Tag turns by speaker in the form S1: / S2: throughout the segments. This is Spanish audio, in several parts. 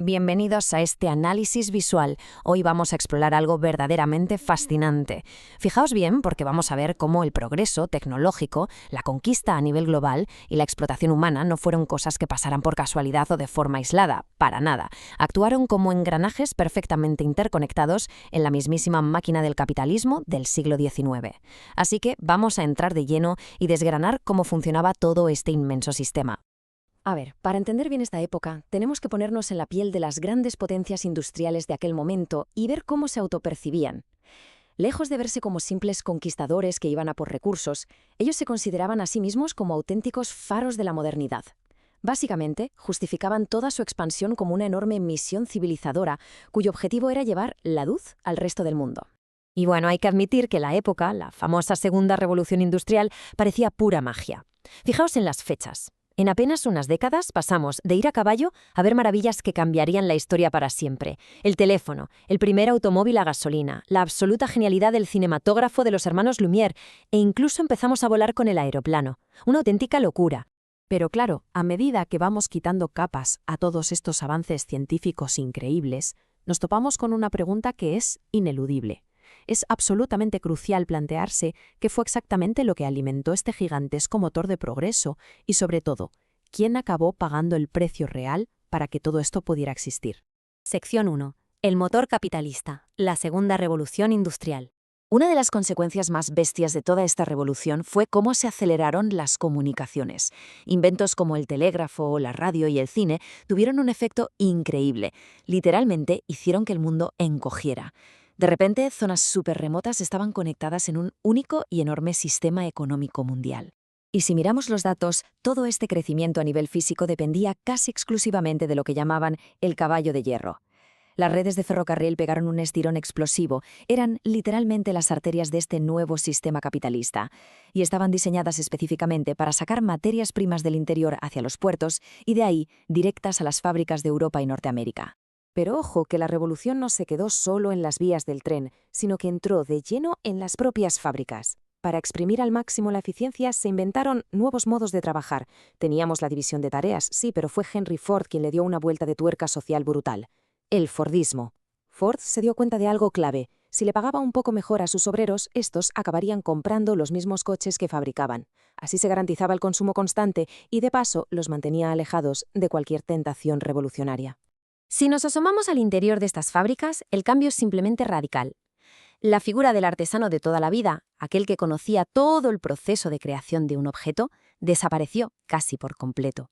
S1: Bienvenidos a este análisis visual. Hoy vamos a explorar algo verdaderamente fascinante. Fijaos bien porque vamos a ver cómo el progreso tecnológico, la conquista a nivel global y la explotación humana no fueron cosas que pasaran por casualidad o de forma aislada, para nada. Actuaron como engranajes perfectamente interconectados en la mismísima máquina del capitalismo del siglo XIX. Así que vamos a entrar de lleno y desgranar cómo funcionaba todo este inmenso sistema.
S2: A ver, para entender bien esta época, tenemos que ponernos en la piel de las grandes potencias industriales de aquel momento y ver cómo se autopercibían. Lejos de verse como simples conquistadores que iban a por recursos, ellos se consideraban a sí mismos como auténticos faros de la modernidad. Básicamente, justificaban toda su expansión como una enorme misión civilizadora, cuyo objetivo era llevar la luz al resto del mundo.
S1: Y bueno, hay que admitir que la época, la famosa Segunda Revolución Industrial, parecía pura magia. Fijaos en las fechas. En apenas unas décadas pasamos de ir a caballo a ver maravillas que cambiarían la historia para siempre. El teléfono, el primer automóvil a gasolina, la absoluta genialidad del cinematógrafo de los hermanos Lumière e incluso empezamos a volar con el aeroplano. Una auténtica locura.
S3: Pero claro, a medida que vamos quitando capas a todos estos avances científicos increíbles, nos topamos con una pregunta que es ineludible. Es absolutamente crucial plantearse qué fue exactamente lo que alimentó este gigantesco motor de progreso y, sobre todo, quién acabó pagando el precio real para que todo esto pudiera existir.
S4: Sección 1. El motor capitalista, la segunda revolución industrial.
S2: Una de las consecuencias más bestias de toda esta revolución fue cómo se aceleraron las comunicaciones. Inventos como el telégrafo, la radio y el cine tuvieron un efecto increíble. Literalmente hicieron que el mundo encogiera. De repente, zonas súper remotas estaban conectadas en un único y enorme sistema económico mundial. Y si miramos los datos, todo este crecimiento a nivel físico dependía casi exclusivamente de lo que llamaban el caballo de hierro. Las redes de ferrocarril pegaron un estirón explosivo, eran literalmente las arterias de este nuevo sistema capitalista, y estaban diseñadas específicamente para sacar materias primas del interior hacia los puertos y de ahí directas a las fábricas de Europa y Norteamérica. Pero ojo, que la revolución no se quedó solo en las vías del tren, sino que entró de lleno en las propias fábricas. Para exprimir al máximo la eficiencia se inventaron nuevos modos de trabajar. Teníamos la división de tareas, sí, pero fue Henry Ford quien le dio una vuelta de tuerca social brutal. El Fordismo. Ford se dio cuenta de algo clave. Si le pagaba un poco mejor a sus obreros, estos acabarían comprando los mismos coches que fabricaban. Así se garantizaba el consumo constante y, de paso, los mantenía alejados de cualquier tentación revolucionaria.
S4: Si nos asomamos al interior de estas fábricas, el cambio es simplemente radical. La figura del artesano de toda la vida, aquel que conocía todo el proceso de creación de un objeto, desapareció casi por completo.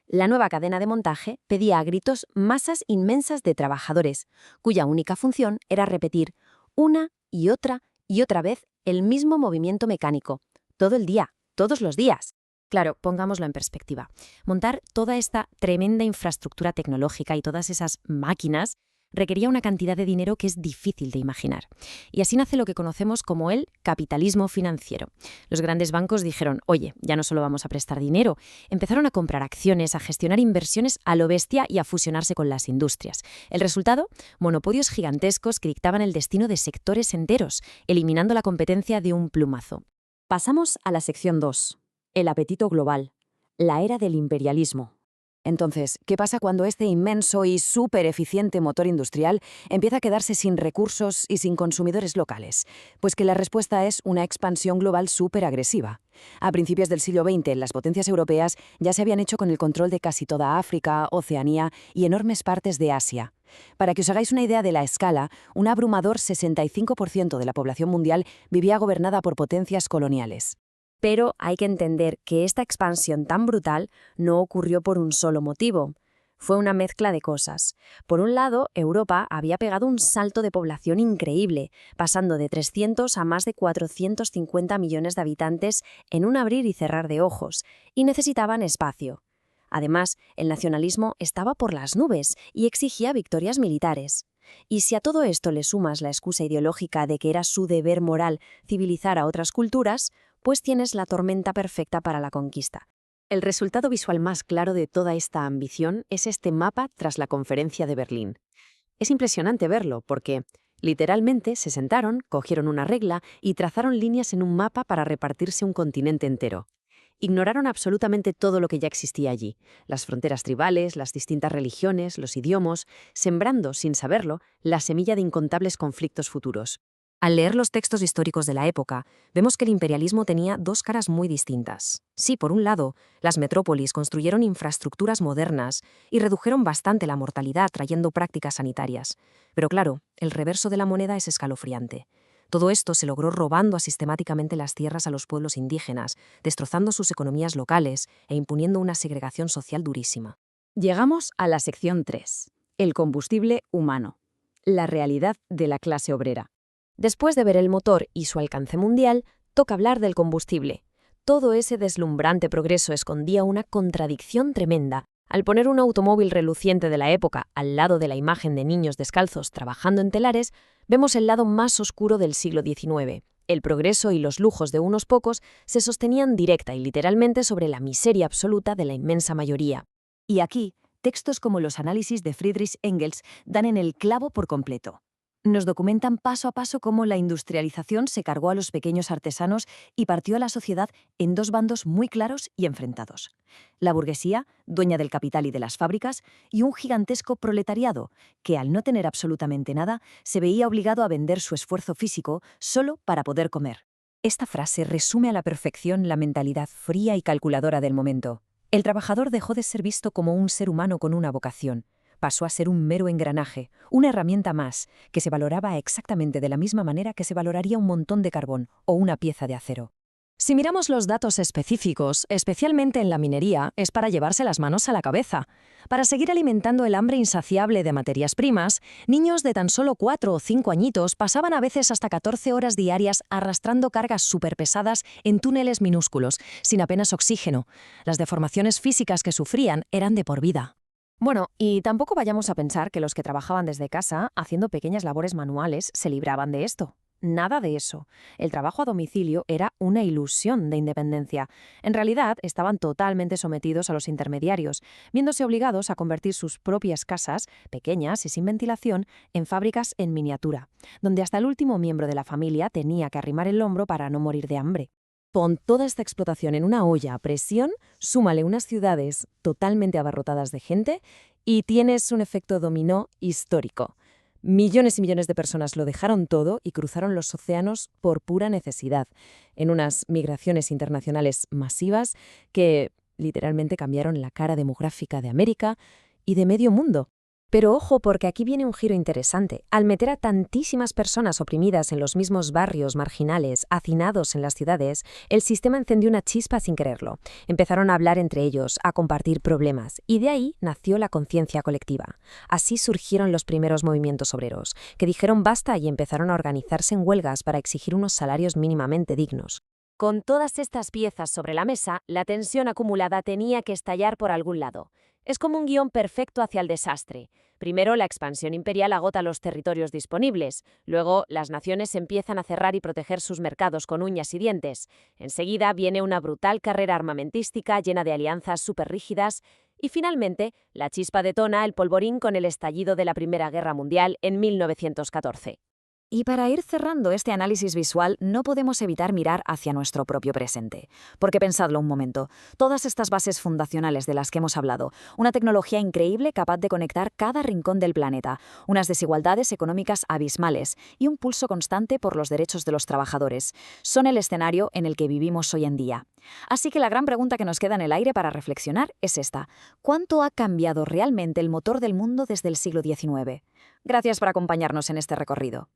S4: La nueva cadena de montaje pedía a gritos masas inmensas de trabajadores, cuya única función era repetir una y otra vez el mismo movimiento mecánico, todo el día, todos los días.
S1: Claro, pongámoslo en perspectiva. Montar toda esta tremenda infraestructura tecnológica y todas esas máquinas requería una cantidad de dinero que es difícil de imaginar. Y así nace lo que conocemos como el capitalismo financiero. Los grandes bancos dijeron, oye, ya no solo vamos a prestar dinero, empezaron a comprar acciones, a gestionar inversiones a lo bestia y a fusionarse con las industrias. El resultado, monopolios gigantescos que dictaban el destino de sectores enteros, eliminando la competencia de un plumazo.
S2: Pasamos a la sección 2. El apetito global, la era del imperialismo. Entonces, ¿qué pasa cuando este inmenso y súper eficiente motor industrial empieza a quedarse sin recursos y sin consumidores locales? Pues que la respuesta es una expansión global súper agresiva. A principios del siglo XX, las potencias europeas ya se habían hecho con el control de casi toda África, Oceanía y enormes partes de Asia. Para que os hagáis una idea de la escala, un abrumador 65% de la población mundial vivía gobernada por potencias coloniales.
S4: Pero hay que entender que esta expansión tan brutal no ocurrió por un solo motivo. Fue una mezcla de cosas. Por un lado, Europa había pegado un salto de población increíble, pasando de 300 a más de 450 millones de habitantes en un abrir y cerrar de ojos, y necesitaban espacio. Además, el nacionalismo estaba por las nubes y exigía victorias militares. Y si a todo esto le sumas la excusa ideológica de que era su deber moral civilizar a otras culturas, pues tienes la tormenta perfecta para la conquista.
S3: El resultado visual más claro de toda esta ambición es este mapa tras la Conferencia de Berlín. Es impresionante verlo porque, literalmente, se sentaron, cogieron una regla y trazaron líneas en un mapa para repartirse un continente entero.
S2: Ignoraron absolutamente todo lo que ya existía allí, las fronteras tribales, las distintas religiones, los idiomas, sembrando, sin saberlo, la semilla de incontables conflictos futuros.
S4: Al leer los textos históricos de la época, vemos que el imperialismo tenía dos caras muy distintas. Sí, por un lado, las metrópolis construyeron infraestructuras modernas y redujeron bastante la mortalidad trayendo prácticas sanitarias. Pero claro, el reverso de la moneda es escalofriante. Todo esto se logró robando sistemáticamente las tierras a los pueblos indígenas, destrozando sus economías locales e imponiendo una segregación social durísima.
S2: Llegamos a la sección 3, el combustible humano, la realidad de la clase obrera.
S1: Después de ver el motor y su alcance mundial, toca hablar del combustible. Todo ese deslumbrante progreso escondía una contradicción tremenda. Al poner un automóvil reluciente de la época al lado de la imagen de niños descalzos trabajando en telares, vemos el lado más oscuro del siglo XIX. El progreso y los lujos de unos pocos se sostenían directa y literalmente sobre la miseria absoluta de la inmensa mayoría.
S2: Y aquí, textos como los análisis de Friedrich Engels dan en el clavo por completo. Nos documentan paso a paso cómo la industrialización se cargó a los pequeños artesanos y partió a la sociedad en dos bandos muy claros y enfrentados. La burguesía, dueña del capital y de las fábricas, y un gigantesco proletariado que, al no tener absolutamente nada, se veía obligado a vender su esfuerzo físico solo para poder comer. Esta frase resume a la perfección la mentalidad fría y calculadora del momento. El trabajador dejó de ser visto como un ser humano con una vocación. Pasó a ser un mero engranaje, una herramienta más, que se valoraba exactamente de la misma manera que se valoraría un montón de carbón o una pieza de acero.
S3: Si miramos los datos específicos, especialmente en la minería, es para llevarse las manos a la cabeza. Para seguir alimentando el hambre insaciable de materias primas, niños de tan solo 4 o 5 añitos pasaban a veces hasta 14 horas diarias arrastrando cargas superpesadas en túneles minúsculos, sin apenas oxígeno. Las deformaciones físicas que sufrían eran de por vida.
S1: Bueno, y tampoco vayamos a pensar que los que trabajaban desde casa, haciendo pequeñas labores manuales, se libraban de esto. Nada de eso. El trabajo a domicilio era una ilusión de independencia. En realidad, estaban totalmente sometidos a los intermediarios, viéndose obligados a convertir sus propias casas, pequeñas y sin ventilación, en fábricas en miniatura, donde hasta el último miembro de la familia tenía que arrimar el hombro para no morir de hambre. Pon toda esta explotación en una olla a presión, súmale unas ciudades totalmente abarrotadas de gente y tienes un efecto dominó histórico. Millones y millones de personas lo dejaron todo y cruzaron los océanos por pura necesidad, en unas migraciones internacionales masivas que literalmente cambiaron la cara demográfica de América y de medio mundo. Pero ojo, porque aquí viene un giro interesante. Al meter a tantísimas personas oprimidas en los mismos barrios marginales, hacinados en las ciudades, el sistema encendió una chispa sin quererlo. Empezaron a hablar entre ellos, a compartir problemas, y de ahí nació la conciencia colectiva. Así surgieron los primeros movimientos obreros, que dijeron basta y empezaron a organizarse en huelgas para exigir unos salarios mínimamente dignos.
S4: Con todas estas piezas sobre la mesa, la tensión acumulada tenía que estallar por algún lado. Es como un guión perfecto hacia el desastre. Primero, la expansión imperial agota los territorios disponibles. Luego, las naciones empiezan a cerrar y proteger sus mercados con uñas y dientes. Enseguida viene una brutal carrera armamentística llena de alianzas superrígidas. Y finalmente, la chispa detona el polvorín con el estallido de la Primera Guerra Mundial en 1914.
S2: Y para ir cerrando este análisis visual, no podemos evitar mirar hacia nuestro propio presente. Porque pensadlo un momento, todas estas bases fundacionales de las que hemos hablado, una tecnología increíble capaz de conectar cada rincón del planeta, unas desigualdades económicas abismales y un pulso constante por los derechos de los trabajadores, son el escenario en el que vivimos hoy en día. Así que la gran pregunta que nos queda en el aire para reflexionar es esta: ¿cuánto ha cambiado realmente el motor del mundo desde el siglo XIX? Gracias por acompañarnos en este recorrido.